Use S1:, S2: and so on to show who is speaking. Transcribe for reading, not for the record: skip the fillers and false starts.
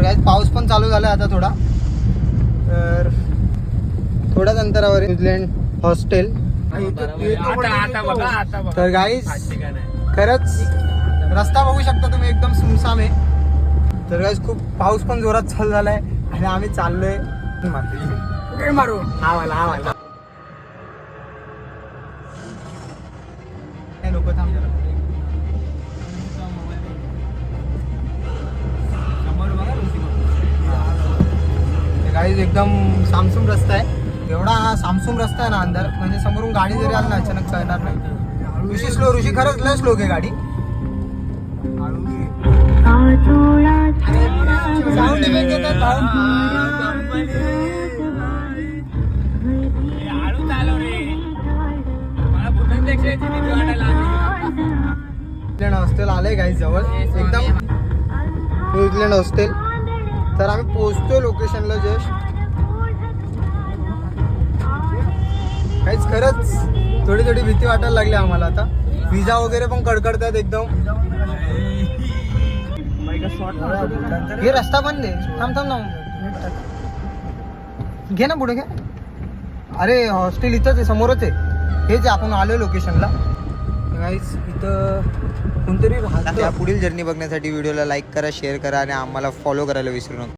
S1: Guys पाऊस पण चालू झाला आता थोडा, तर थोड्याच अंतरावर न्यूझीलंड हॉस्टेल. तर गाईज खरंच रस्ता बघू शकता तुम्ही, एकदम सुमसाम आहे. तर गाईज खूप पाऊस पण जोरात चालू झालाय आणि आम्ही चाललोय मारू आवाला लोक थांबतात. गाईज एकदम सामसूम रस्ता आहे. एवढा हा सामसूम रस्ता आहे ना अंदर, म्हणजे समोरून गाडी जरी आली ना अचानक कळणार नाही. ऋषी स्लो, ऋषी खरंच लय स्लो आहे गाडी. साऊंड इफेक्ट येतात. न्यूझीलंड हॉस्टेल आलंय गाईज जवळ, एकदम न्यूझीलंड हॉस्टेल. तर आम्ही पोहोचतोय लोकेशनला जस्ट. काहीच खरंच थोडी थोडी भीती वाटायला लागली आम्हाला आता. विजा वगैरे पण कडकडतात एकदम. हे रस्ता बंद आहे, थांब थांब ना, घे ना पुढे घे. अरे हॉस्टेल इथंच आहे, समोरच आहे. हेच आपण आलो लोकेशनला. गाईज इथं कोणतरी राहतं. या पुढील जर्नी बघण्यासाठी व्हिडिओला लाईक करा, शेअर करा आणि आम्हाला फॉलो करायला विसरू नका.